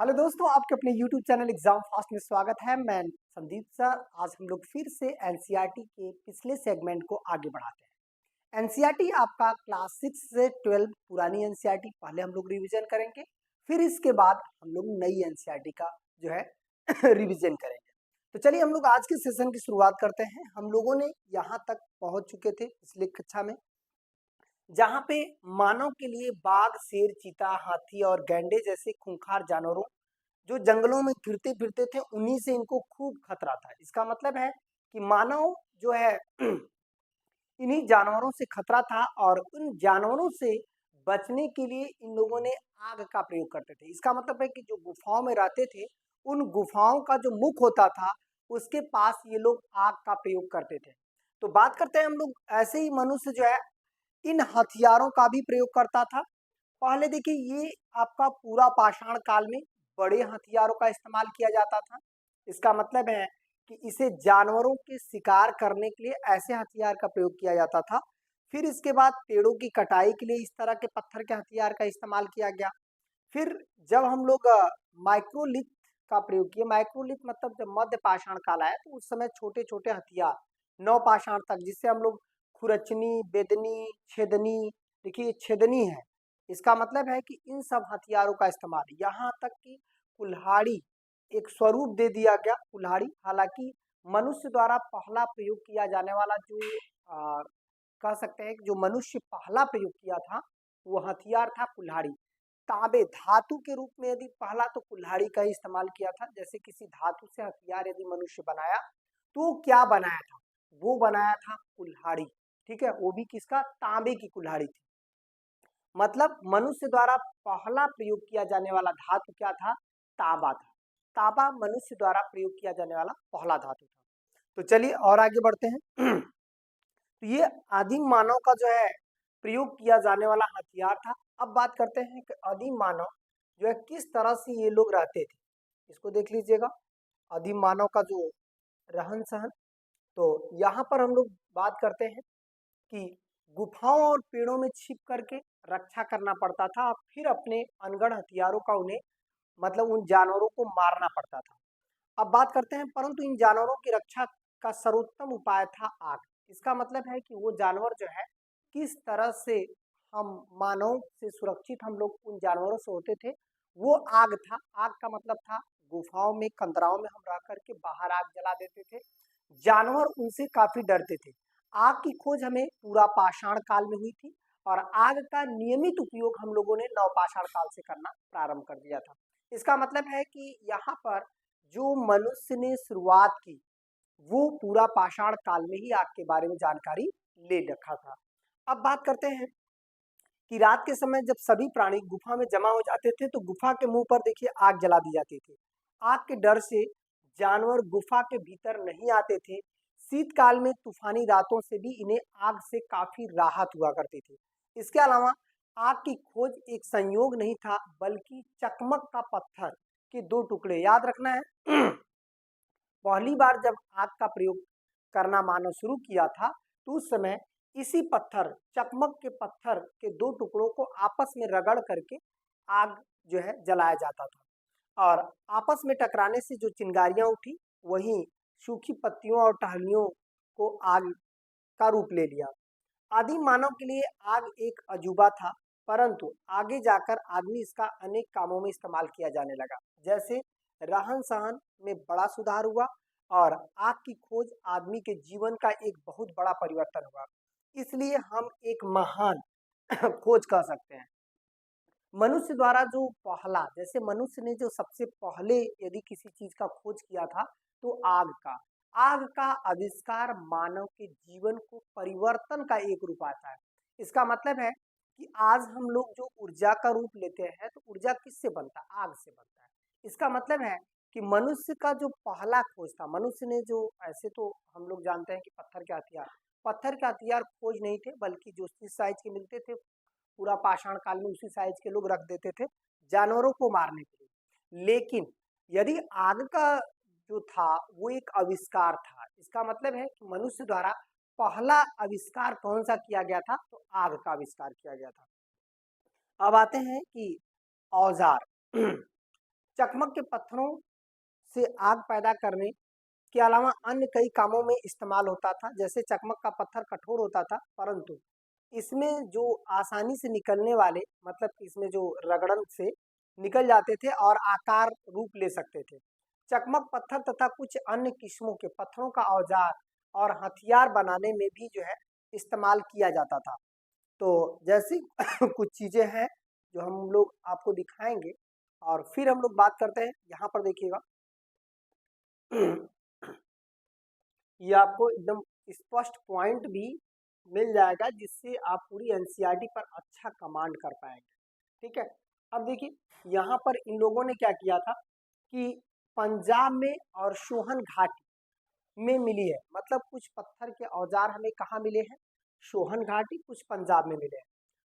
Hello दोस्तों, आपके अपने YouTube चैनल एग्जाम फास्ट में स्वागत है। मैं संदीप सर। आज हम लोग फिर से एनसीईआरटी के पिछले सेगमेंट को आगे बढ़ाते हैं। एनसीईआरटी आपका क्लास 6 से 12 पुरानी एनसीईआरटी पहले हम लोग रिवीजन करेंगे, फिर इसके बाद हम लोग नई एनसीईआरटी का जो है रिवीजन करेंगे। तो चलिए हम लोग आज के सेशन की शुरुआत करते हैं। हम लोगों ने यहाँ तक पहुँच चुके थे पिछले कक्षा में, जहाँ पे मानव के लिए बाघ, शेर, चीता, हाथी और गैंडे जैसे खूंखार जानवरों जो जंगलों में फिरते फिरते थे, उन्हीं से इनको खूब खतरा था। इसका मतलब है कि मानव जो है इन्हीं जानवरों से खतरा था, और उन जानवरों से बचने के लिए इन लोगों ने आग का प्रयोग करते थे। इसका मतलब है कि जो गुफाओं में रहते थे, उन गुफाओं का जो मुख होता था, उसके पास ये लोग आग का प्रयोग करते थे। तो बात करते हैं हम लोग, ऐसे ही मनुष्य जो है इन हथियारों का भी प्रयोग करता था। पहले देखिए, ये आपका पूरा पाषाण काल में बड़े हथियारों का इस्तेमाल किया जाता था। इसका मतलब है कि इसे जानवरों के शिकार करने के लिए ऐसे हथियार का प्रयोग किया जाता था। फिर इसके बाद पेड़ों की कटाई के लिए इस तरह के पत्थर के हथियार का इस्तेमाल किया गया। फिर जब हम लोग माइक्रोलिथ का प्रयोग किए, माइक्रोलिथ मतलब जब मध्य पाषाण काल आया, तो उस समय छोटे छोटे हथियार नव पाषाण तक, जिससे हम लोग खुरचनी, बेदनी, छेदनी, देखिए ये छेदनी है, इसका मतलब है कि इन सब हथियारों का इस्तेमाल, यहाँ तक कि कुल्हाड़ी एक स्वरूप दे दिया गया। कुल्हाड़ी हालांकि मनुष्य द्वारा पहला प्रयोग किया जाने वाला जो कह सकते हैं कि जो मनुष्य पहला प्रयोग किया था, वो हथियार था कुल्हाड़ी। तांबे धातु के रूप में यदि पहला, तो कुल्हाड़ी का ही इस्तेमाल किया था। जैसे किसी धातु से हथियार यदि मनुष्य बनाया, तो वो क्या बनाया था? वो बनाया था कुल्हाड़ी। ठीक है, वो भी किसका? तांबे की कुल्हाड़ी थी। मतलब मनुष्य द्वारा पहला प्रयोग किया जाने वाला धातु क्या था? तांबा था। तांबा मनुष्य द्वारा प्रयोग किया जाने वाला पहला धातु था। तो चलिए और आगे बढ़ते हैं। तो ये आदिम मानव का जो है प्रयोग किया जाने वाला हथियार था। अब बात करते हैं कि आदिम मानव जो है किस तरह से ये लोग रहते थे। इसको देख लीजिएगा, आदिम मानव का जो रहन सहन। तो यहाँ पर हम लोग बात करते हैं कि गुफाओं और पेड़ों में छिप करके रक्षा करना पड़ता था, और फिर अपने अनगढ़ हथियारों का उन्हें मतलब उन जानवरों को मारना पड़ता था। अब बात करते हैं, परंतु इन जानवरों की रक्षा का सर्वोत्तम उपाय था आग। इसका मतलब है कि वो जानवर जो है किस तरह से हम मानव से सुरक्षित हम लोग उन जानवरों से होते थे, वो आग था। आग का मतलब था गुफाओं में, कंदराओं में हम रह करके बाहर आग जला देते थे। जानवर उनसे काफी डरते थे। आग की खोज हमें पूरा पाषाण काल में हुई थी, और आग का नियमित उपयोग हम लोगों ने नवपाषाण काल से करना प्रारंभ कर दिया था। इसका मतलब है कि यहाँ पर जो मनुष्य ने शुरुआत की, वो पूरा पाषाण काल में ही आग के बारे में जानकारी ले रखा था। अब बात करते हैं कि रात के समय जब सभी प्राणी गुफा में जमा हो जाते थे, तो गुफा के मुंह पर देखिए आग जला दी जाती थी। आग के डर से जानवर गुफा के भीतर नहीं आते थे। शीतकाल में तूफानी रातों से भी इन्हें आग से काफी राहत हुआ करती थी। इसके अलावा आग की खोज एक संयोग नहीं था, बल्कि चकमक का पत्थर के दो टुकड़े, याद रखना है। पहली बार जब आग का प्रयोग करना मानव शुरू किया था, तो उस समय इसी पत्थर, चकमक के पत्थर के दो टुकड़ों को आपस में रगड़ करके आग जो है जलाया जाता था, और आपस में टकराने से जो चिंगारियां उठी, वही सूखी पत्तियों और टहनियों को आग का रूप ले लिया। आदिम मानव के लिए आग एक अजूबा था, परंतु आगे जाकर आदमी इसका अनेक कामों में इस्तेमाल किया जाने लगा। जैसे रहन सहन में बड़ा सुधार हुआ, और आग की खोज आदमी के जीवन का एक बहुत बड़ा परिवर्तन हुआ। इसलिए हम एक महान खोज कह सकते हैं। मनुष्य द्वारा जो पहला, जैसे मनुष्य ने जो सबसे पहले यदि किसी चीज का खोज किया था, तो आग का। आग का आविष्कार मानव के जीवन को परिवर्तन का एक रूप आता है। इसका मतलब है कि आज हम लोग जो ऊर्जा का रूप लेते हैं, तो ऊर्जा किससे बनता है? आग से बनता है। इसका मतलब है कि मनुष्य का जो पहला खोज था, मनुष्य ने जो, ऐसे तो हम लोग जानते हैं कि पत्थर के हथियार खोज नहीं थे, बल्कि जो जिस साइज के मिलते थे, पूरा पाषाण काल में उसी साइज के लोग रख देते थे जानवरों को मारने के लिए। लेकिन यदि आग का जो था वो एक आविष्कार था, इसका मतलब है कि मनुष्य द्वारा पहला आविष्कार कौन सा किया गया था? तो आग का आविष्कार किया गया था। अब आते हैं कि औजार। चकमक के पत्थरों से आग पैदा करने के अलावा अन्य कई कामों में इस्तेमाल होता था। जैसे चकमक का पत्थर कठोर होता था, परंतु इसमें जो आसानी से निकलने वाले, मतलब कि इसमें जो रगड़न से निकल जाते थे और आकार रूप ले सकते थे। चकमक पत्थर तथा कुछ अन्य किस्मों के पत्थरों का औजार और हथियार बनाने में भी जो है इस्तेमाल किया जाता था। तो जैसी कुछ चीजें हैं जो हम लोग आपको दिखाएंगे, और फिर हम लोग बात करते हैं। यहाँ पर देखिएगा, ये आपको एकदम स्पष्ट पॉइंट भी मिल जाएगा, जिससे आप पूरी एनसीईआरटी पर अच्छा कमांड कर पाएंगे। ठीक है, अब देखिए यहाँ पर इन लोगों ने क्या किया था कि पंजाब में और सोहन घाटी में मिली है। मतलब कुछ पत्थर के औजार हमें कहाँ मिले हैं, सोहन घाटी, कुछ पंजाब में मिले हैं।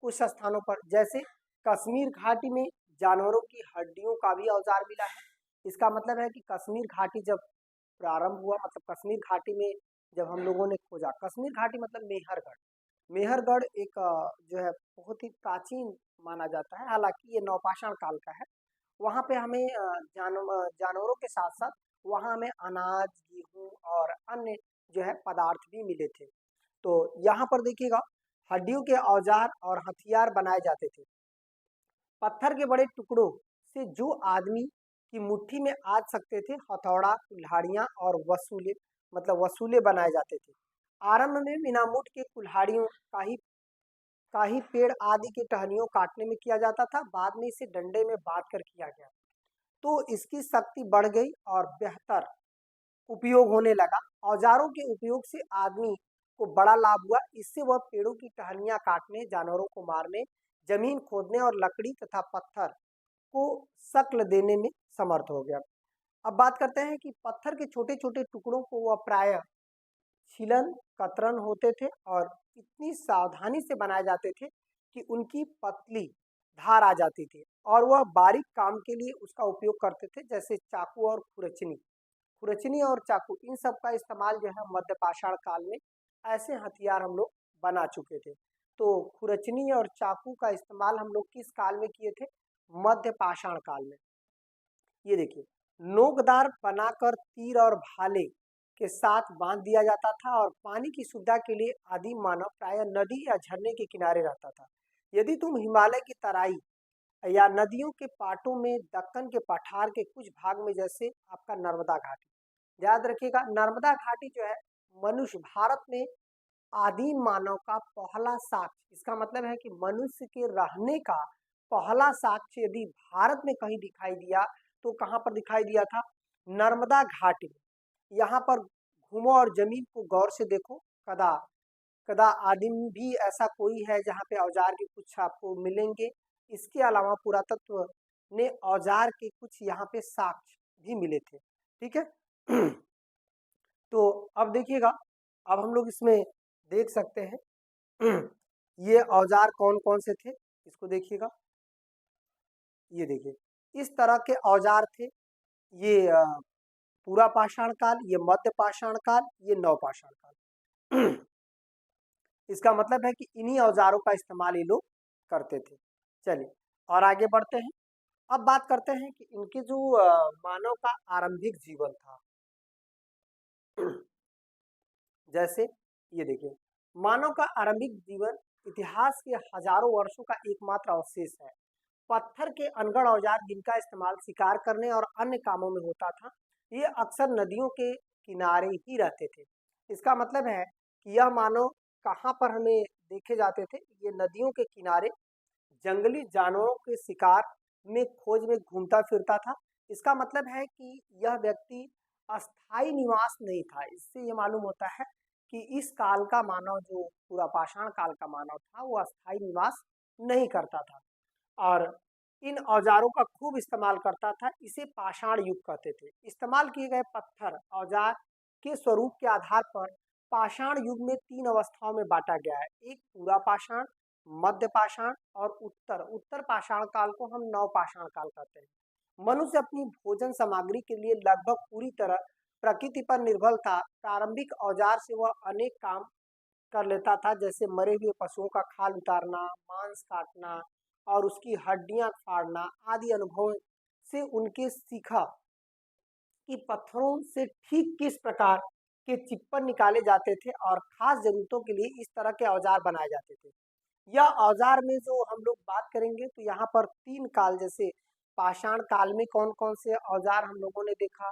कुछ स्थानों पर जैसे कश्मीर घाटी में जानवरों की हड्डियों का भी औजार मिला है। इसका मतलब है कि कश्मीर घाटी जब प्रारंभ हुआ, मतलब कश्मीर घाटी में जब हम लोगों ने खोजा, कश्मीर घाटी मतलब मेहरगढ़। मेहरगढ़ एक जो है बहुत ही प्राचीन माना जाता है, हालांकि ये नवपाषाण काल का है। वहाँ पे हमें जानवरों के साथ साथ वहाँ हमें अनाज, गेहूँ और अन्य जो है पदार्थ भी मिले थे। तो यहाँ पर देखिएगा, हड्डियों के औजार और हथियार बनाए जाते थे। पत्थर के बड़े टुकड़ों से जो आदमी की मुट्ठी में आ सकते थे, हथौड़ा, कुल्हाड़ियाँ और वसूले, मतलब वसूले बनाए जाते थे। आरंभ में मीनामुट के कुल्हाड़ियों का ही पेड़ आदि के टहनियों काटने में किया जाता था। बाद में इसे डंडे में बांध कर किया गया, तो इसकी शक्ति बढ़ गई और बेहतर उपयोग होने लगा। औजारों के उपयोग से आदमी को बड़ा लाभ हुआ। इससे वह पेड़ों की टहनियां काटने, जानवरों को मारने, जमीन खोदने और लकड़ी तथा पत्थर को शक्ल देने में समर्थ हो गया। अब बात करते हैं कि पत्थर के छोटे छोटे टुकड़ों को वह प्रायः छीलन कतरन होते थे और इतनी सावधानी से बनाए जाते थे कि उनकी पतली धार आ जाती थी, और वह बारीक काम के लिए उसका उपयोग करते थे, जैसे चाकू और खुरचनी। खुरचनी और चाकू, इन सब का इस्तेमाल जो है मध्य पाषाण काल में ऐसे हथियार हम लोग बना चुके थे। तो खुरचनी और चाकू का इस्तेमाल हम लोग किस काल में किए थे, मध्य पाषाण काल में। ये देखिए, नोकदार बनाकर तीर और भाले के साथ बांध दिया जाता था, और पानी की सुविधा के लिए आदिम मानव प्रायः नदी या झरने के किनारे रहता था। यदि तुम हिमालय की तराई या नदियों के पाटों में, दक्कन के पठार के कुछ भाग में, जैसे आपका नर्मदा घाटी, याद रखिएगा नर्मदा घाटी जो है मनुष्य, भारत में आदिम मानव का पहला साक्ष्य, इसका मतलब है कि मनुष्य के रहने का पहला साक्ष्य यदि भारत में कहीं दिखाई दिया तो कहाँ पर दिखाई दिया था, नर्मदा घाटी में। यहाँ पर घूमो और जमीन को गौर से देखो, कदा कदा आदिम भी ऐसा कोई है जहाँ पे औजार के कुछ आपको मिलेंगे। इसके अलावा पुरातत्व ने औजार के कुछ यहाँ पे साक्ष्य भी मिले थे। ठीक है, तो अब देखिएगा, अब हम लोग इसमें देख सकते हैं ये औजार कौन कौन से थे, इसको देखिएगा। ये देखिए, इस तरह के औजार थे। ये पूरा पाषाण काल, ये मध्य पाषाण काल, ये नवपाषाण काल। इसका मतलब है कि इन्हीं औजारों का इस्तेमाल ये लोग करते थे। चलिए और आगे बढ़ते हैं। अब बात करते हैं कि इनके जो मानव का आरंभिक जीवन था। जैसे ये देखिए, मानव का आरंभिक जीवन इतिहास के हजारों वर्षों का एकमात्र अवशेष है। पत्थर के अनगढ़ औजार जिनका इस्तेमाल शिकार करने और अन्य कामों में होता था, ये अक्सर नदियों के किनारे ही रहते थे। इसका मतलब है कि यह मानव कहाँ पर हमें देखे जाते थे, ये नदियों के किनारे जंगली जानवरों के शिकार में खोज में घूमता फिरता था। इसका मतलब है कि यह व्यक्ति अस्थाई निवास नहीं था। इससे ये मालूम होता है कि इस काल का मानव, जो पूरा पाषाण काल का मानव था, वो अस्थाई निवास नहीं करता था और इन औजारों का खूब इस्तेमाल करता था। इसे पाषाण युग कहते थे। इस्तेमाल किए गए पत्थर औजार के स्वरूप के आधार पर पाषाण युग में तीन अवस्थाओं में बांटा गया है। एक पूरा पाषाण, मध्य पाषाण और उत्तर पाषाण काल को हम नव पाषाण काल कहते हैं। मनुष्य अपनी भोजन सामग्री के लिए लगभग पूरी तरह प्रकृति पर निर्भर था। प्रारंभिक औजार से वह अनेक काम कर लेता था, जैसे मरे हुए पशुओं का खाल उतारना, मांस काटना और उसकी हड्डियां फाड़ना आदि अनुभव से उनके सीखा कि पत्थरों से ठीक किस प्रकार के चिप्पन निकाले जाते थे और खास जरूरतों के लिए इस तरह के औजार बनाए जाते थे। यह औजार में जो हम लोग बात करेंगे तो यहाँ पर 3 काल, जैसे पाषाण काल में कौन-कौन से औजार हम लोगों ने देखा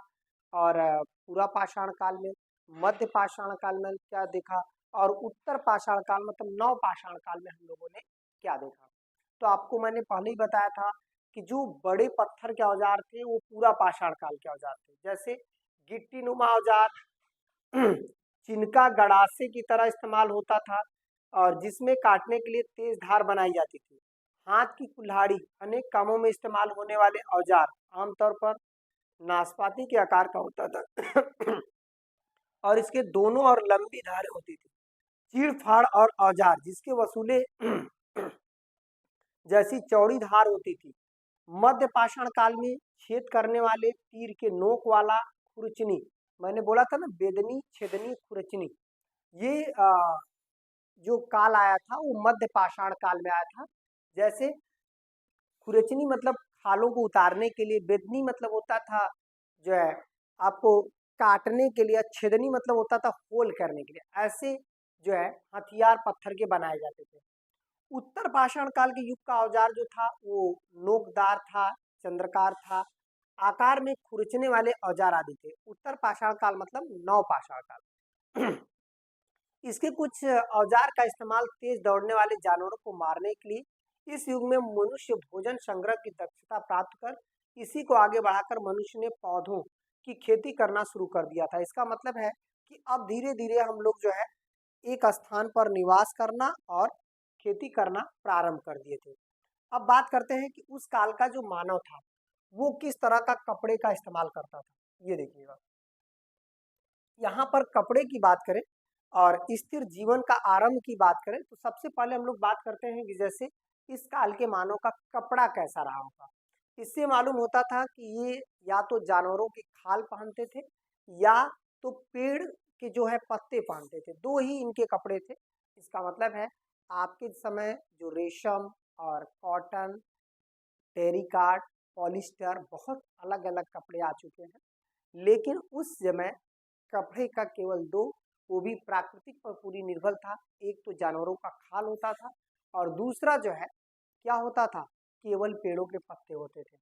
और पूरा पाषाण काल में, मध्य पाषाण काल में क्या देखा और उत्तर पाषाण काल मतलब नव पाषाण काल में हम लोगों ने क्या देखा। तो आपको मैंने पहले ही बताया था कि जो बड़े पत्थर के औजार थे वो पूरा पाषाण काल के औजार थे। जैसे गिट्टी नुमा औजार जिनका गड़ासे की तरह इस्तेमाल होता था और जिसमें काटने के लिए तेज धार बनाई जाती थी। हाथ की कुल्हाड़ी अनेक कामों में इस्तेमाल होने वाले औजार आमतौर पर नाशपाती के आकार का होता था और इसके दोनों और लंबी धारें होती थी। चीड़-फाड़ और औजार जिसके वसूले जैसी चौड़ी धार होती थी। मध्य पाषाण काल में छेद करने वाले तीर के नोक वाला खुरचनी, मैंने बोला था ना बेदनी, छेदनी, खुरचनी, ये जो काल आया था वो मध्य पाषाण काल में आया था। जैसे खुरचनी मतलब खालों को उतारने के लिए, बेदनी मतलब होता था जो है आपको काटने के लिए, छेदनी मतलब होता था होल करने के लिए। ऐसे जो है हथियार पत्थर के बनाए जाते थे। उत्तर पाषाण काल के युग का औजार जो था वो नोकदार था, चंद्रकार था, आकार में खुरचने वाले औजार आदि थे। उत्तर पाषाण काल मतलब नव पाषाण काल। इसके कुछ औजार का इस्तेमाल तेज दौड़ने वाले जानवरों को मारने के लिए इस युग में मनुष्य भोजन संग्रह की दक्षता प्राप्त कर इसी को आगे बढ़ाकर मनुष्य ने पौधों की खेती करना शुरू कर दिया था। इसका मतलब है कि अब धीरे धीरे हम लोग जो है एक स्थान पर निवास करना और खेती करना प्रारंभ कर दिए थे। अब बात करते हैं कि उस काल का जो मानव था वो किस तरह का कपड़े का इस्तेमाल करता था। ये देखिएगा, यहाँ पर कपड़े की बात करें और स्थिर जीवन का आरंभ की बात करें तो सबसे पहले हम लोग बात करते हैं कि जैसे इस काल के मानव का कपड़ा कैसा रहा होगा। इससे मालूम होता था कि ये या तो जानवरों की खाल पहनते थे या तो पेड़ के जो है पत्ते पहनते थे, दो ही इनके कपड़े थे। इसका मतलब है आपके समय जो रेशम और कॉटन, टेरिकाट, पॉलिस्टर, बहुत अलग अलग कपड़े आ चुके हैं, लेकिन उस समय कपड़े का केवल दो, वो भी प्राकृतिक पर पूरी निर्भर था। एक तो जानवरों का खाल होता था और दूसरा जो है क्या होता था, केवल पेड़ों के पत्ते होते थे।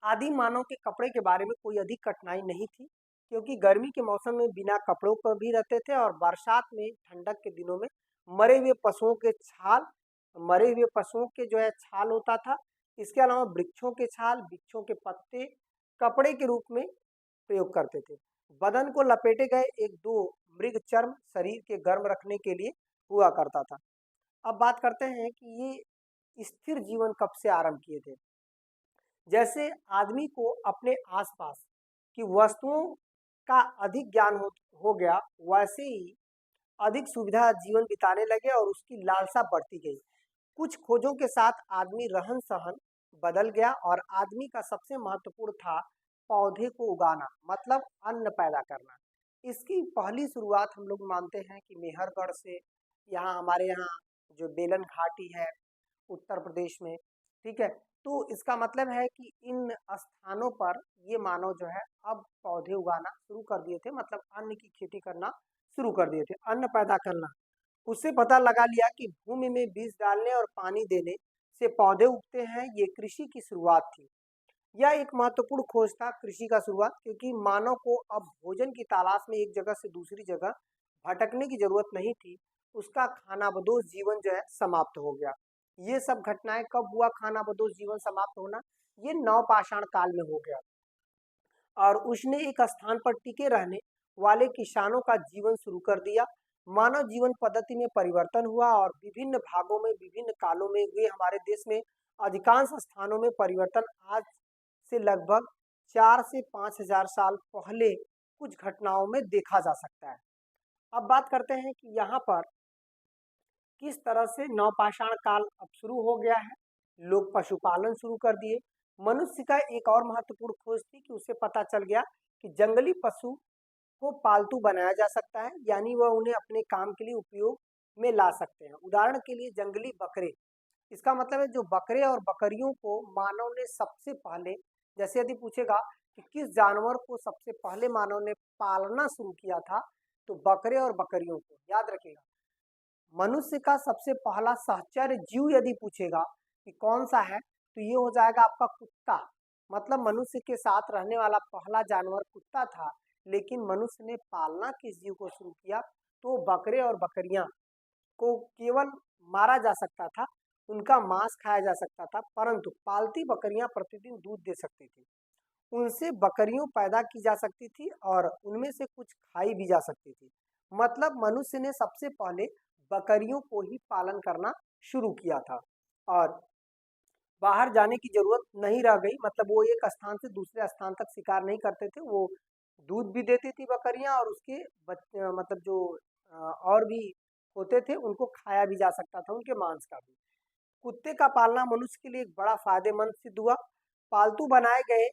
आदिम मानव के कपड़े के बारे में कोई अधिक कठिनाई नहीं थी क्योंकि गर्मी के मौसम में बिना कपड़ों पर भी रहते थे और बरसात में, ठंडक के दिनों में मरे हुए पशुओं के छाल, मरे हुए पशुओं के जो है छाल होता था। इसके अलावा वृक्षों के छाल, वृक्षों के पत्ते कपड़े के रूप में प्रयोग करते थे। बदन को लपेटे गए एक दो मृग चर्म शरीर के गर्म रखने के लिए हुआ करता था। अब बात करते हैं कि ये स्थिर जीवन कब से आरंभ किए थे। जैसे आदमी को अपने आसपास की वस्तुओं का अधिक ज्ञान हो गया, वैसे ही अधिक सुविधा जीवन बिताने लगे और उसकी लालसा बढ़ती गई। कुछ खोजों के साथ आदमी रहन सहन बदल गया और आदमी का सबसे महत्वपूर्ण था पौधे को उगाना, मतलब अन्न पैदा करना। इसकी पहली शुरुआत हम लोग मानते हैं कि मेहरगढ़ से, यहाँ हमारे यहाँ जो बेलन घाटी है उत्तर प्रदेश में, ठीक है। तो इसका मतलब है कि इन स्थानों पर ये मानव जो है अब पौधे उगाना शुरू कर दिए थे, मतलब अन्न की खेती करना शुरू कर दिए थे, अन्न पैदा करना। उससे पता लगा लिया कि भूमि में बीज डालने और पानी देने से पौधे उगते हैं, ये कृषि की शुरुआत थी। यह एक महत्वपूर्ण खोज था कृषि का शुरुआत, क्योंकि मानव को अब भोजन की तलाश में एक जगह से दूसरी जगह भटकने की जरूरत नहीं थी। उसका खानाबदोश जीवन जो है समाप्त हो गया। ये सब घटनाएं कब हुआ, खानाबदोश जीवन समाप्त होना? ये नवपाषाण काल में हो गया और उसने एक स्थान पर टिके रहने वाले किसानों का जीवन शुरू कर दिया। मानव जीवन पद्धति में परिवर्तन हुआ और विभिन्न भागों में, विभिन्न कालों में हुए। हमारे देश में अधिकांश स्थानों में परिवर्तन आज से लगभग 4 से 5,000 साल पहले कुछ घटनाओं में देखा जा सकता है। अब बात करते हैं कि यहाँ पर किस तरह से नवपाषाण काल अब शुरू हो गया है। लोग पशुपालन शुरू कर दिए। मनुष्य का एक और महत्वपूर्ण खोज थी कि उसे पता चल गया कि जंगली पशु को पालतू बनाया जा सकता है, यानी वह उन्हें अपने काम के लिए उपयोग में ला सकते हैं। उदाहरण के लिए जंगली बकरे, इसका मतलब है जो बकरे और बकरियों को मानव ने सबसे पहले जैसे यदि पूछेगा कि किस जानवर को सबसे पहले मानव ने पालना शुरू किया था, तो बकरे और बकरियों को। याद रखिएगा, मनुष्य का सबसे पहला सहचर्य जीव यदि पूछेगा कि कौन सा है, तो ये हो जाएगा आपका कुत्ता। मतलब मनुष्य के साथ रहने वाला पहला जानवर कुत्ता था, लेकिन मनुष्य ने पालना किस जीव को शुरू किया, तो बकरे और बकरियां को केवल मारा जा सकता था, उनका मांस खाया जा सकता था, परंतु पालती बकरियां प्रतिदिन दूध दे सकती थी, उनसे बकरियों पैदा की जा सकती थी और उनमें से कुछ खाई भी जा सकती थी। मतलब मनुष्य ने सबसे पहले बकरियों को ही पालन करना शुरू किया था और बाहर जाने की जरूरत नहीं रह गई। मतलब वो एक स्थान से दूसरे स्थान तक शिकार नहीं करते थे, वो दूध भी देती थी बकरियां और उसके मतलब जो और भी होते थे उनको खाया भी जा सकता था, उनके मांस का भी। कुत्ते का पालना मनुष्य के लिए एक बड़ा फायदेमंद सिद्ध हुआ। पालतू बनाए गए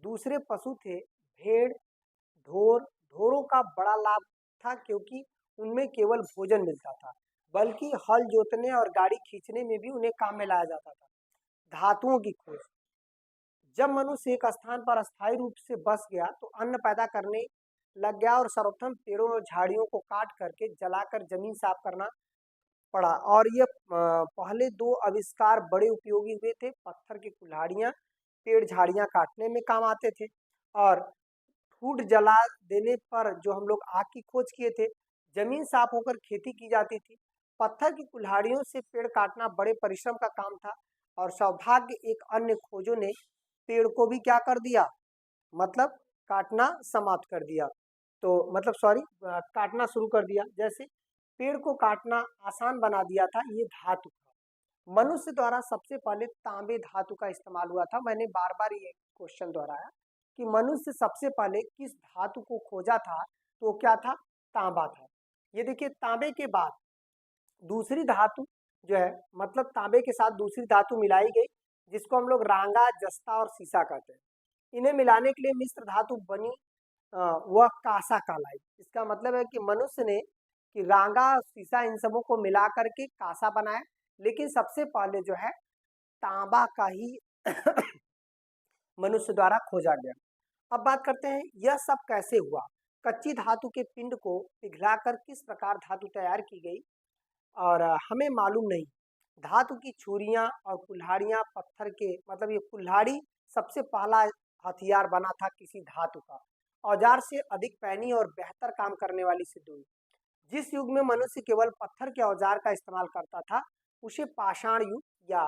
दूसरे पशु थे भेड़, ढोर। ढोरों का बड़ा लाभ था क्योंकि उनमें केवल भोजन मिलता था, बल्कि हल जोतने और गाड़ी खींचने में भी उन्हें काम में लाया जाता था। धातुओं की खोज, जब मनुष्य एक स्थान पर अस्थायी रूप से बस गया तो अन्न पैदा करने लग गया और सर्वप्रथम पेड़ों और झाड़ियों को काट करके जलाकर जमीन साफ करना पड़ा। और ये पहले दो आविष्कार बड़े उपयोगी हुए थे। पत्थर की कुल्हाड़ियाँ पेड़ झाड़ियाँ काटने में काम आते थे और फूड जला देने पर जो हम लोग आग की खोज किए थे, जमीन साफ होकर खेती की जाती थी। पत्थर की कुल्हाड़ियों से पेड़ काटना बड़े परिश्रम का काम था और सौभाग्य एक अन्य खोजों ने पेड़ को भी क्या कर दिया, मतलब काटना समाप्त कर दिया। तो मतलब सॉरी, काटना शुरू कर दिया। जैसे पेड़ को काटना आसान बना दिया था ये धातु का। मनुष्य द्वारा सबसे पहले तांबे धातु का इस्तेमाल हुआ था। मैंने बार बार ये क्वेश्चन दोहराया कि मनुष्य सबसे पहले किस धातु को खोजा था, तो क्या था, तांबा था। ये देखिए, तांबे के बाद दूसरी धातु जो है, मतलब तांबे के साथ दूसरी धातु मिलाई गई, जिसको हम लोग रांगा, जस्ता और सीसा कहते हैं। इन्हें मिलाने के लिए मिश्र धातु बनी, वह कांसा कहलाई। इसका मतलब है कि मनुष्य ने कि रांगा सीसा इन सबों को मिला करके कांसा बनाया, लेकिन सबसे पहले जो है तांबा का ही मनुष्य द्वारा खोजा गया। अब बात करते हैं यह सब कैसे हुआ। कच्ची धातु के पिंड को पिघलाकर किस प्रकार धातु तैयार की गई और हमें मालूम नहीं। धातु की छुरियां और कुल्हाड़ियां पत्थर के, मतलब ये कुल्हाड़ी सबसे पहला हथियार बना था किसी धातु का। औजार से अधिक पैनी और बेहतर काम करने वाली सिद्ध हुई। जिस युग में मनुष्य केवल पत्थर के औजार का इस्तेमाल करता था, उसे पाषाण युग या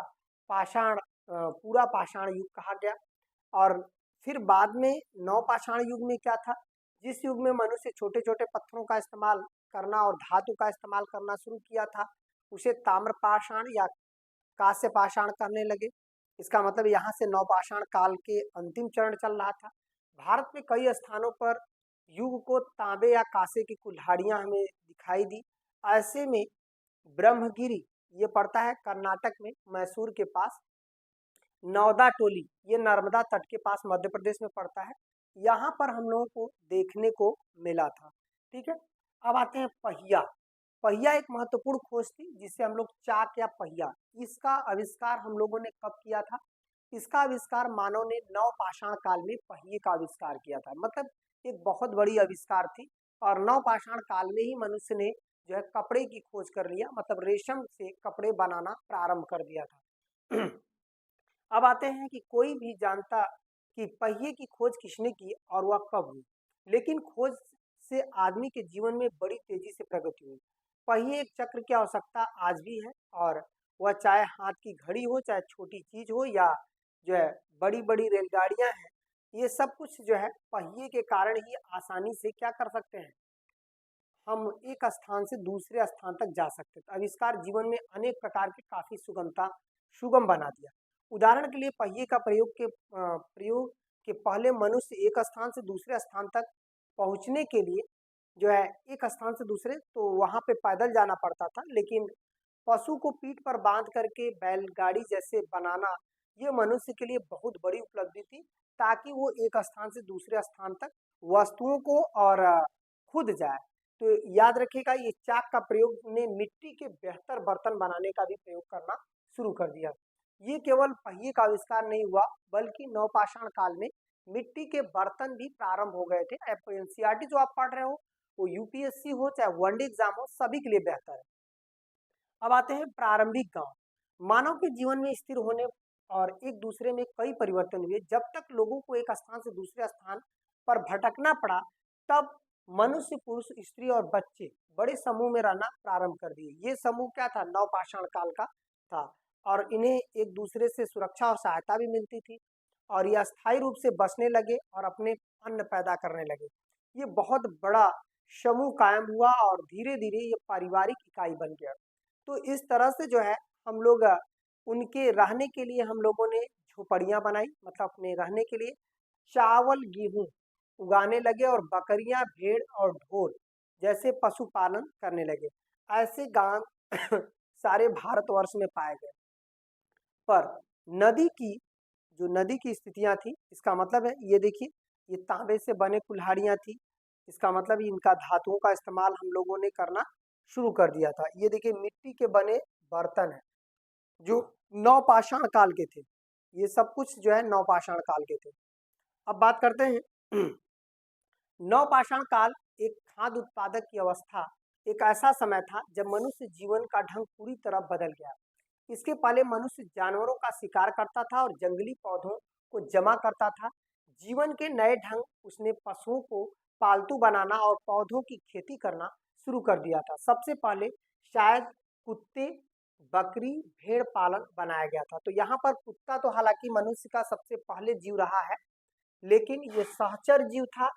पूरा पाषाण युग कहा गया। और फिर बाद में नवपाषाण युग में क्या था, जिस युग में मनुष्य छोटे छोटे पत्थरों का इस्तेमाल करना और धातु का इस्तेमाल करना शुरू किया था, उसे ताम्रपाषाण या कांस्य पाषाण करने लगे। इसका मतलब यहाँ से नवपाषाण काल के अंतिम चरण चल रहा था। भारत में कई स्थानों पर युग को तांबे या कांसे की कुल्हाड़ियां हमें दिखाई दी। ऐसे में ब्रह्मगिरी, ये पड़ता है कर्नाटक में, मैसूर के पास। नौदा टोली, ये नर्मदा तट के पास मध्य प्रदेश में पड़ता है। यहाँ पर हम लोगों को देखने को मिला था। ठीक है, अब आते हैं पहिया। पहिया एक महत्वपूर्ण खोज थी जिसे हम लोग चाक या पहिया, इसका आविष्कार हम लोगों ने कब किया था। इसका आविष्कार मानव ने नवपाषाण काल में पहिए का आविष्कार किया था। मतलब एक बहुत बड़ी आविष्कार थी और नवपाषाण काल में ही मनुष्य ने जो है कपड़े की खोज कर लिया, मतलब रेशम से कपड़े बनाना प्रारंभ कर दिया था। अब आते हैं कि कोई भी जानता कि पहिए की खोज किसने की और वह कब हुई, लेकिन खोज से आदमी के जीवन में बड़ी तेजी से प्रगति हुई। पहिए एक चक्र की आवश्यकता आज भी है और वह चाहे हाथ की घड़ी हो, चाहे छोटी चीज हो, या जो है बड़ी बड़ी रेलगाड़ियां हैं, ये सब कुछ जो है पहिए के कारण ही आसानी से क्या कर सकते हैं, हम एक स्थान से दूसरे स्थान तक जा सकते। तो आविष्कार जीवन में अनेक प्रकार के काफी सुगम बना दिया। उदाहरण के लिए पहिए का प्रयोग के पहले मनुष्य एक स्थान से दूसरे स्थान तक पहुंचने के लिए जो है एक स्थान से दूसरे, तो वहां पे पैदल जाना पड़ता था, लेकिन पशु को पीठ पर बांध करके बैलगाड़ी जैसे बनाना, ये मनुष्य के लिए बहुत बड़ी उपलब्धि थी, ताकि वो एक स्थान से दूसरे स्थान तक वस्तुओं को और खुद जाए। तो याद रखिएगा, ये चाक का प्रयोग ने मिट्टी के बेहतर बर्तन बनाने का भी प्रयोग करना शुरू कर दिया। ये केवल पहिए का आविष्कार नहीं हुआ, बल्कि नवपाषाण काल में मिट्टी के बर्तन भी प्रारंभ हो गए थे। एनसीईआरटी जो आप पढ़ रहे हो, वो यूपीएससी हो चाहे वनडे एग्जाम हो, सभी के लिए बेहतर है। अब आते हैं प्रारंभिक गांव। मानव के जीवन में स्थिर होने और एक दूसरे में कई परिवर्तन हुए। जब तक लोगों को एक स्थान से दूसरे स्थान पर भटकना पड़ा, तब मनुष्य, पुरुष, स्त्री और बच्चे बड़े समूह में रहना प्रारंभ कर दिए। ये समूह क्या था? नवपाषाण काल का था। और इन्हें एक दूसरे से सुरक्षा और सहायता भी मिलती थी, और ये अस्थायी रूप से बसने लगे और अपने अन्न पैदा करने लगे। ये बहुत बड़ा समूह कायम हुआ और धीरे धीरे ये पारिवारिक इकाई बन गया। तो इस तरह से जो है हम लोग उनके रहने के लिए हम लोगों ने झोपड़ियां बनाई, मतलब अपने रहने के लिए चावल गेहूं उगाने लगे, और बकरियां, भेड़ और ढोर जैसे पशुपालन करने लगे। ऐसे गांव सारे भारतवर्ष में पाए गए। पर नदी की जो नदी की स्थितियां थी, इसका मतलब है ये देखिए, ये तांबे से बने कुल्हाड़ियां थी। इसका मतलब इनका धातुओं का इस्तेमाल हम लोगों ने करना शुरू कर दिया था। ये देखिए मिट्टी के बने बर्तन है जो नवपाषाण काल के थे। ये सब कुछ जो है नवपाषाण काल के थे। अब बात करते हैं नवपाषाण काल एक खाद्य उत्पादक की अवस्था, एक ऐसा समय था जब मनुष्य जीवन का ढंग पूरी तरह बदल गया। इसके पहले मनुष्य जानवरों का शिकार करता था और जंगली पौधों को जमा करता था। जीवन के नए ढंग उसने पशुओं को पालतू बनाना और पौधों की खेती करना शुरू कर दिया था। सबसे पहले शायद कुत्ते, बकरी, भेड़ पालन बनाया गया था। तो यहाँ पर कुत्ता तो हालांकि मनुष्य का सबसे पहले जीव रहा है, लेकिन ये सहचर जीव था।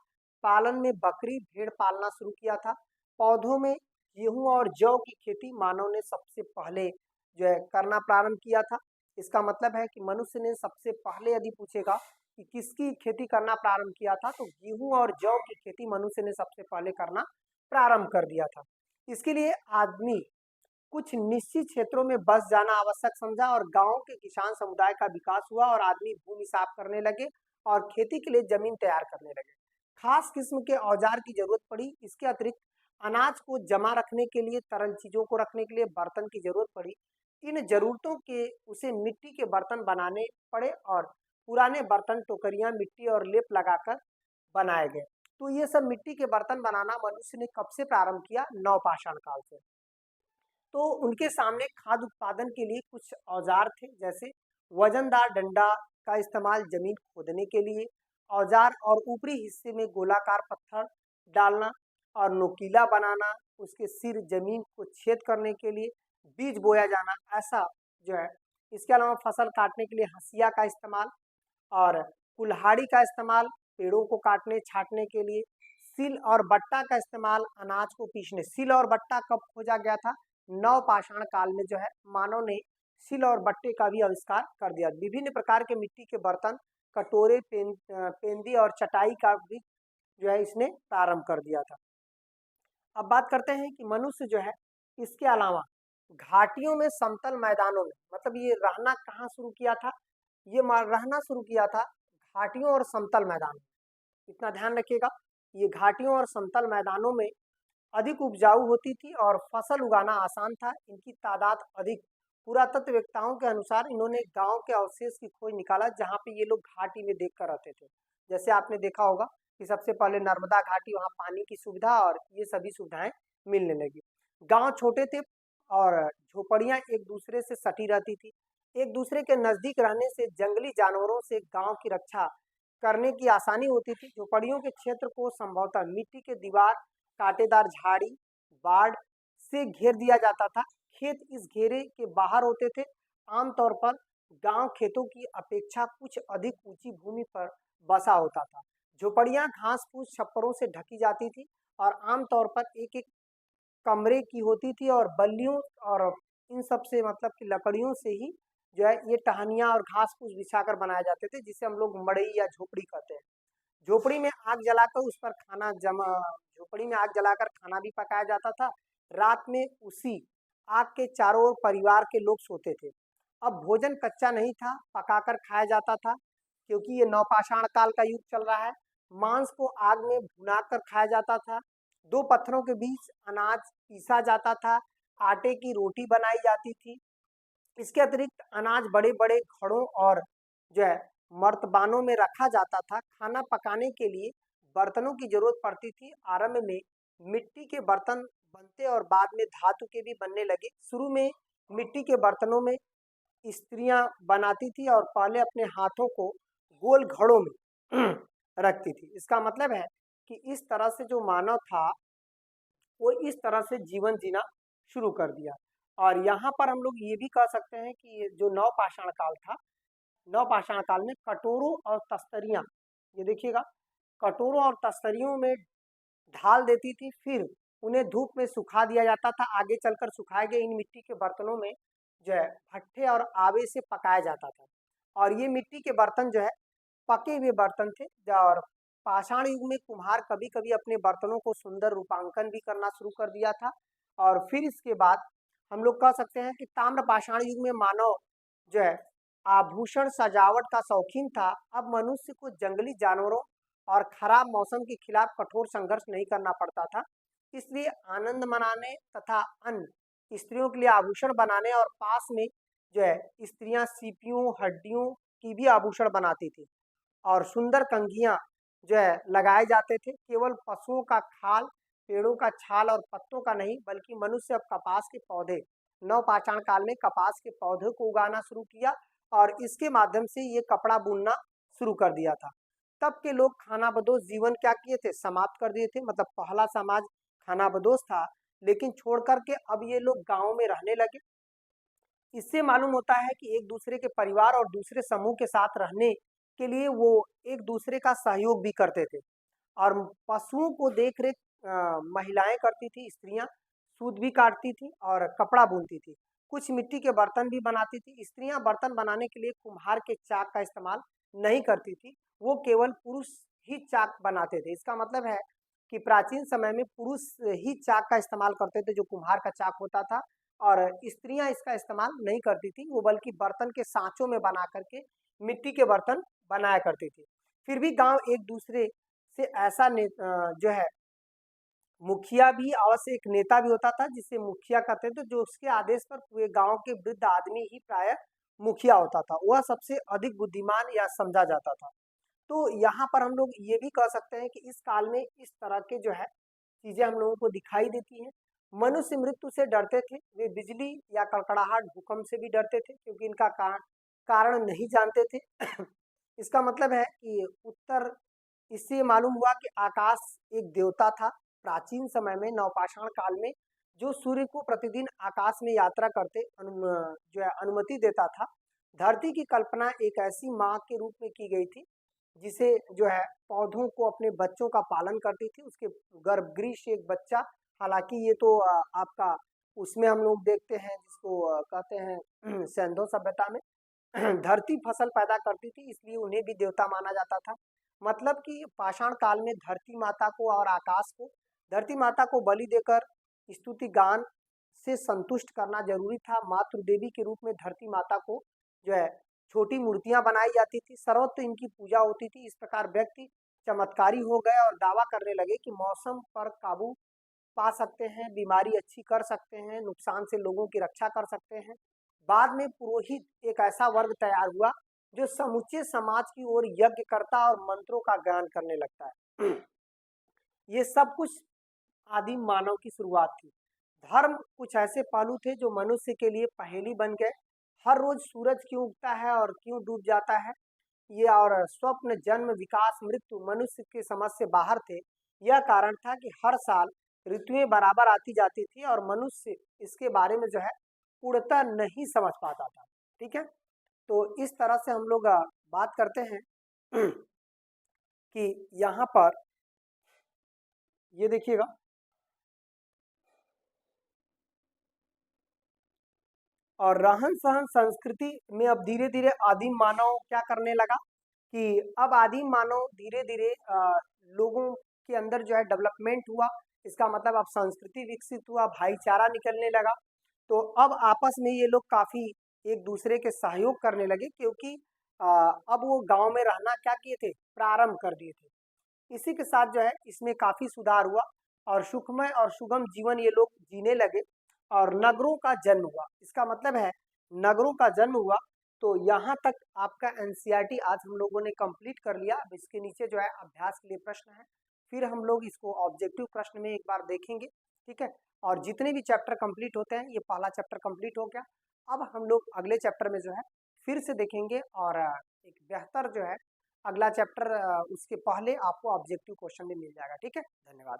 पालन में बकरी, भेड़ पालना शुरू किया था। पौधों में गेहूं और जौ की खेती मानव ने सबसे पहले जो है करना प्रारंभ किया था। इसका मतलब है कि मनुष्य ने सबसे पहले, यदि पूछेगा कि किसकी खेती करना प्रारंभ किया था, तो गेहूं और जौ की खेती मनुष्य ने सबसे पहले करना प्रारंभ कर दिया था। इसके लिए आदमी कुछ निश्चित क्षेत्रों में बस जाना आवश्यक समझा, और गांव के किसान समुदाय का विकास हुआ और आदमी भूमि साफ करने लगे और खेती के लिए जमीन तैयार करने लगे। खास किस्म के औजार की जरूरत पड़ी। इसके अतिरिक्त अनाज को जमा रखने के लिए, तरल चीजों को रखने के लिए बर्तन की जरूरत पड़ी। इन जरूरतों के उसे मिट्टी के बर्तन बनाने पड़े, और पुराने बर्तन, टोकरियां मिट्टी और लेप लगाकर बनाए गए। तो ये सब मिट्टी के बर्तन बनाना मनुष्य ने कब से प्रारंभ किया? नवपाषाण काल से। तो उनके सामने खाद्य उत्पादन के लिए कुछ औजार थे, जैसे वजनदार डंडा का इस्तेमाल जमीन खोदने के लिए, औजार और ऊपरी हिस्से में गोलाकार पत्थर डालना और नोकीला बनाना, उसके सिर जमीन को छेद करने के लिए, बीज बोया जाना, ऐसा जो है। इसके अलावा फसल काटने के लिए हंसिया का इस्तेमाल और कुल्हाड़ी का इस्तेमाल पेड़ों को काटने छाटने के लिए, सिल और बट्टा का इस्तेमाल अनाज को पीसने। सिल और बट्टा कब खोजा गया था? नवपाषाण काल में जो है मानव ने सिल और बट्टे का भी आविष्कार कर दिया। विभिन्न प्रकार के मिट्टी के बर्तन, कटोरे, पेंदी और चटाई का भी जो है इसने प्रारंभ कर दिया था। अब बात करते हैं कि मनुष्य जो है इसके अलावा घाटियों में, समतल मैदानों में, मतलब ये रहना कहाँ शुरू किया था? ये रहना शुरू किया था घाटियों और समतल मैदानों में। इतना ध्यान रखिएगा, ये घाटियों और समतल मैदानों में अधिक उपजाऊ होती थी और फसल उगाना आसान था। इनकी तादाद अधिक। पुरातत्ववेत्ताओं के अनुसार इन्होंने गांव के अवशेष की खोज निकाला जहां पे ये लोग घाटी में देख कर रहते थे। जैसे आपने देखा होगा कि सबसे पहले नर्मदा घाटी, वहाँ पानी की सुविधा और ये सभी सुविधाएं मिलने लगी। गांव छोटे थे और झोपड़ियां एक दूसरे से सटी रहती थी। एक दूसरे के नजदीक रहने से जंगली जानवरों से गांव की रक्षा करने की आसानी होती थी। झोपड़ियों के क्षेत्र को संभवतः मिट्टी के दीवार, कांटेदार झाड़ी, बाढ़ से घेर दिया जाता था। खेत इस घेरे के बाहर होते थे। आमतौर पर गांव खेतों की अपेक्षा कुछ अधिक ऊंची भूमि पर बसा होता था। झोपड़ियां घास फूस छप्परों से ढकी जाती थी और आमतौर पर एक एक कमरे की होती थी, और बल्लियों और इन सब से, मतलब कि लकड़ियों से ही जो है ये टहनियां और घास फूस बिछाकर बनाए जाते थे, जिसे हम लोग मड़ई या झोपड़ी कहते हैं। झोपड़ी में आग जलाकर उस पर खाना जमा झोपड़ी में आग जलाकर खाना भी पकाया जाता था। रात में उसी आग के चारों ओर परिवार के लोग सोते थे। अब भोजन कच्चा नहीं था, पकाकर खाया जाता था, क्योंकि ये नवपाषाण काल का युग चल रहा है। मांस को आग में भुनाकर खाया जाता था। दो पत्थरों के बीच अनाज पीसा जाता था। आटे की रोटी बनाई जाती थी। इसके अतिरिक्त अनाज बड़े बड़े घड़ों और जो है मर्तबानों में रखा जाता था। खाना पकाने के लिए बर्तनों की जरूरत पड़ती थी। आरंभ में मिट्टी के बर्तन बनते और बाद में धातु के भी बनने लगे। शुरू में मिट्टी के बर्तनों में स्त्रियां बनाती थी और पहले अपने हाथों को गोल घड़ों में रखती थी। इसका मतलब है कि इस तरह से जो मानव था वो इस तरह से जीवन जीना शुरू कर दिया। और यहाँ पर हम लोग ये भी कह सकते हैं कि ये जो नवपाषाण काल था, नवपाषाण काल में कटोरों और तस्तरियां, ये देखिएगा, कटोरों और तस्तरियों में ढाल देती थी, फिर उन्हें धूप में सुखा दिया जाता था। आगे चलकर सुखाए गए इन मिट्टी के बर्तनों में जो है भट्ठे और आवे से पकाया जाता था। और ये मिट्टी के बर्तन जो है पके हुए बर्तन थे। और पाषाण युग में कुम्हार कभी कभी अपने बर्तनों को सुंदर रूपांकन भी करना शुरू कर दिया था। और फिर इसके बाद हम लोग कह सकते हैं कि ताम्र पाषाण युग में मानव जो है आभूषण सजावट का शौकीन था। अब मनुष्य को जंगली जानवरों और खराब मौसम के खिलाफ कठोर संघर्ष नहीं करना पड़ता था। इसलिए आनंद मनाने तथा अन्य स्त्रियों के लिए आभूषण बनाने और पास में जो है स्त्रियां सीपियों हड्डियों की भी आभूषण बनाती थी। और सुंदर कंघियां जो है लगाए जाते थे। केवल पशुओं का खाल, पेड़ों का छाल और पत्तों का नहीं, बल्कि मनुष्य अब कपास के पौधे, नवपाषाण काल में कपास के पौधे को उगाना शुरू किया और इसके माध्यम से ये कपड़ा बुनना शुरू कर दिया था। तब के लोग खानाबदोश जीवन क्या किए थे, समाप्त कर दिए थे। मतलब पहला समाज खानाबदोश था, लेकिन छोड़ करके अब ये लोग गाँव में रहने लगे। इससे मालूम होता है कि एक दूसरे के परिवार और दूसरे समूह के साथ रहने के लिए वो एक दूसरे का सहयोग भी करते थे। और पशुओं को देख रेख महिलाएं करती थी, स्त्रियां सूत भी काटती थी और कपड़ा बुनती थी। कुछ मिट्टी के बर्तन भी बनाती थी। स्त्रियां बर्तन बनाने के लिए कुम्हार के चाक का इस्तेमाल नहीं करती थी, वो केवल पुरुष ही चाक बनाते थे। इसका मतलब है कि प्राचीन समय में पुरुष ही चाक का इस्तेमाल करते थे, जो कुम्हार का चाक होता था, और स्त्रियां इसका इस्तेमाल नहीं करती थी। वो बल्कि बर्तन के सांचों में बना करके मिट्टी के बर्तन बनाया करती थी। फिर भी गांव एक दूसरे से ऐसा जो है मुखिया भी अवश्य एक नेता भी होता था, जिसे मुखिया कहते थे, जो उसके आदेश पर पूरे गांव के वृद्ध आदमी ही प्राय मुखिया होता था। वह सबसे अधिक बुद्धिमान या समझा जाता था। तो यहाँ पर हम लोग ये भी कह सकते हैं कि इस काल में इस तरह के जो है चीजें हम लोगों को दिखाई देती हैं। मनुष्य मृत्यु से डरते थे, वे बिजली या कड़कड़ाहट भूकंप से भी डरते थे, क्योंकि इनका कारण नहीं जानते थे। इसका मतलब है कि उत्तर इससे मालूम हुआ कि आकाश एक देवता था। प्राचीन समय में नवपाषाण काल में जो सूर्य को प्रतिदिन आकाश में यात्रा करते जो है अनुमति देता था। धरती की कल्पना एक ऐसी माँ के रूप में की गई थी, जिसे जो है पौधों को अपने बच्चों का पालन करती थी। उसके गर्भगृह से एक बच्चा, हालांकि ये तो आपका उसमें हम लोग देखते हैं जिसको कहते हैं सिंधु सभ्यता में धरती फसल पैदा करती थी, इसलिए उन्हें भी देवता माना जाता था। मतलब कि पाषाण काल में धरती माता को और आकाश को, धरती माता को बलि देकर स्तुति गान से संतुष्ट करना जरूरी था। मातृ देवी के रूप में धरती माता को जो है छोटी मूर्तियां बनाई जाती थी, सर्वत्र इनकी पूजा होती थी। इस प्रकार व्यक्ति चमत्कारी हो गए और दावा करने लगे कि मौसम पर काबू पा सकते हैं, बीमारी अच्छी कर सकते हैं, नुकसान से लोगों की रक्षा कर सकते हैं। बाद में पुरोहित एक ऐसा वर्ग तैयार हुआ जो समूचे समाज की ओर यज्ञ करता और मंत्रों का गान करने लगता है। ये सब कुछ आदिम मानव की शुरुआत थी। धर्म कुछ ऐसे पहलू थे जो मनुष्य के लिए पहेली बन गए। हर रोज सूरज क्यों उगता है और क्यों डूब जाता है, ये और स्वप्न, जन्म, विकास, मृत्यु मनुष्य के समझ से बाहर थे। यह कारण था कि हर साल ऋतुएं बराबर आती जाती थी और मनुष्य इसके बारे में जो है पूर्णतः नहीं समझ पाता था। ठीक है, तो इस तरह से हम लोग बात करते हैं कि यहाँ पर ये देखिएगा, और रहन सहन संस्कृति में अब धीरे धीरे आदिम मानव क्या करने लगा कि अब आदिम मानव धीरे धीरे लोगों के अंदर जो है डेवलपमेंट हुआ। इसका मतलब अब संस्कृति विकसित हुआ, भाईचारा निकलने लगा। तो अब आपस में ये लोग काफी एक दूसरे के सहयोग करने लगे, क्योंकि अब वो गांव में रहना क्या किए थे, प्रारंभ कर दिए थे। इसी के साथ जो है इसमें काफी सुधार हुआ और सुखमय और सुगम जीवन ये लोग जीने लगे और नगरों का जन्म हुआ। इसका मतलब है नगरों का जन्म हुआ। तो यहाँ तक आपका एनसीईआरटी आज हम लोगों ने कंप्लीट कर लिया। अब इसके नीचे जो है अभ्यास के लिए प्रश्न है, फिर हम लोग इसको ऑब्जेक्टिव प्रश्न में एक बार देखेंगे, ठीक है। और जितने भी चैप्टर कंप्लीट होते हैं, ये पहला चैप्टर कंप्लीट हो गया। अब हम लोग अगले चैप्टर में जो है फिर से देखेंगे, और एक बेहतर जो है अगला चैप्टर, उसके पहले आपको ऑब्जेक्टिव क्वेश्चन भी मिल जाएगा, ठीक है। धन्यवाद।